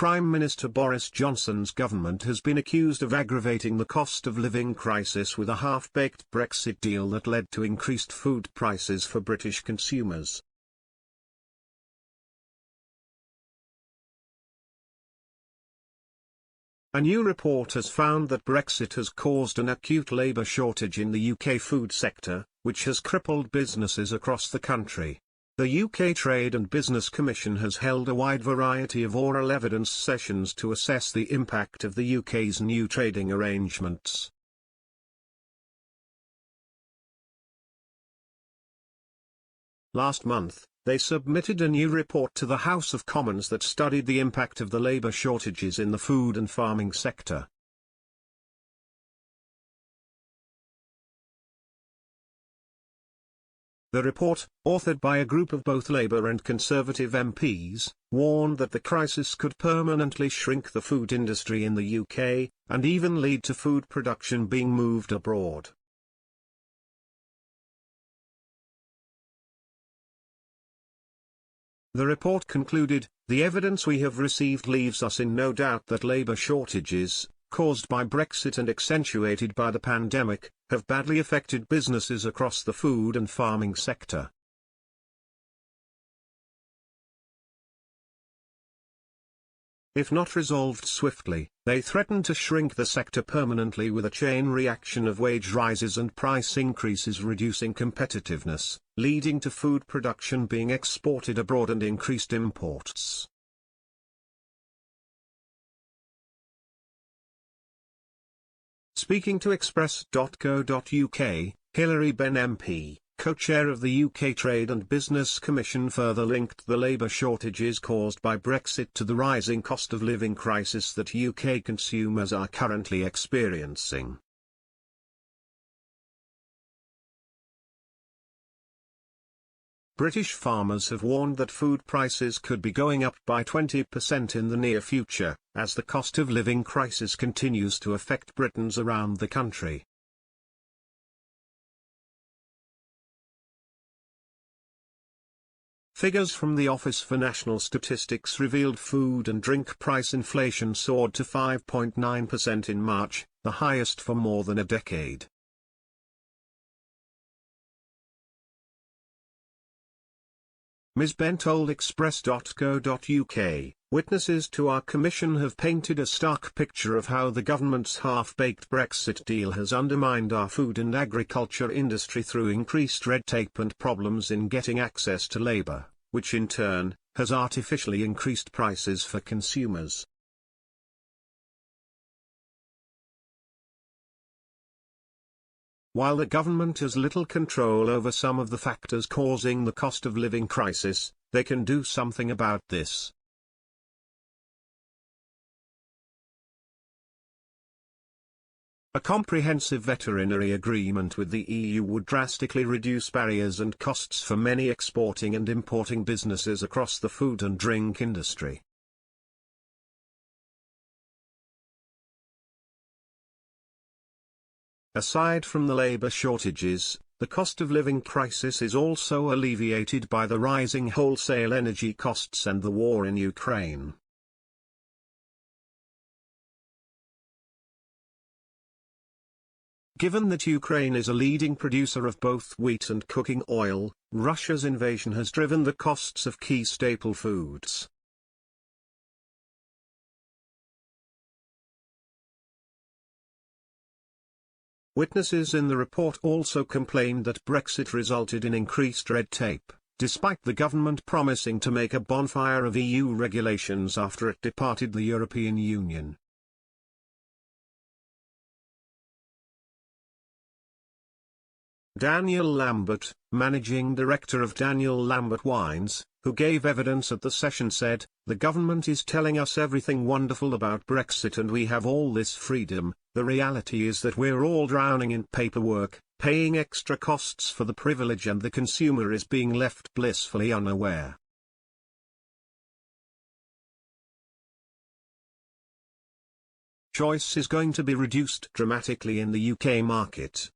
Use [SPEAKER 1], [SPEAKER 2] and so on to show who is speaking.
[SPEAKER 1] Prime Minister Boris Johnson's government has been accused of aggravating the cost of living crisis with a half-baked Brexit deal that led to increased food prices for British consumers. A new report has found that Brexit has caused an acute labour shortage in the UK food sector, which has crippled businesses across the country. The UK Trade and Business Commission has held a wide variety of oral evidence sessions to assess the impact of the UK's new trading arrangements. Last month, they submitted a new report to the House of Commons that studied the impact of the labour shortages in the food and farming sector. The report, authored by a group of both Labour and Conservative MPs, warned that the crisis could permanently shrink the food industry in the UK, and even lead to food production being moved abroad. The report concluded, "The evidence we have received leaves us in no doubt that labour shortages, caused by Brexit and accentuated by the pandemic, have badly affected businesses across the food and farming sector." If not resolved swiftly, they threaten to shrink the sector permanently with a chain reaction of wage rises and price increases reducing competitiveness, leading to food production being exported abroad and increased imports. Speaking to Express.co.uk, Hilary Benn MP, co-chair of the UK Trade and Business Commission, further linked the labour shortages caused by Brexit to the rising cost of living crisis that UK consumers are currently experiencing. British farmers have warned that food prices could be going up by 20% in the near future, as the cost of living crisis continues to affect Britons around the country. Figures from the Office for National Statistics revealed food and drink price inflation soared to 5.9% in March, the highest for more than a decade. Ms. Benn told Express.co.uk, "Witnesses to our commission have painted a stark picture of how the government's half-baked Brexit deal has undermined our food and agriculture industry through increased red tape and problems in getting access to labour, which in turn, has artificially increased prices for consumers." While the government has little control over some of the factors causing the cost of living crisis, they can do something about this. A comprehensive veterinary agreement with the EU would drastically reduce barriers and costs for many exporting and importing businesses across the food and drink industry. Aside from the labour shortages, the cost of living crisis is also alleviated by the rising wholesale energy costs and the war in Ukraine. Given that Ukraine is a leading producer of both wheat and cooking oil, Russia's invasion has driven the costs of key staple foods. Witnesses in the report also complained that Brexit resulted in increased red tape, despite the government promising to make a bonfire of EU regulations after it departed the European Union. Daniel Lambert, managing director of Daniel Lambert Wines, who gave evidence at the session, said, "The government is telling us everything wonderful about Brexit and we have all this freedom. The reality is that we're all drowning in paperwork, paying extra costs for the privilege, and the consumer is being left blissfully unaware." Choice is going to be reduced dramatically in the UK market.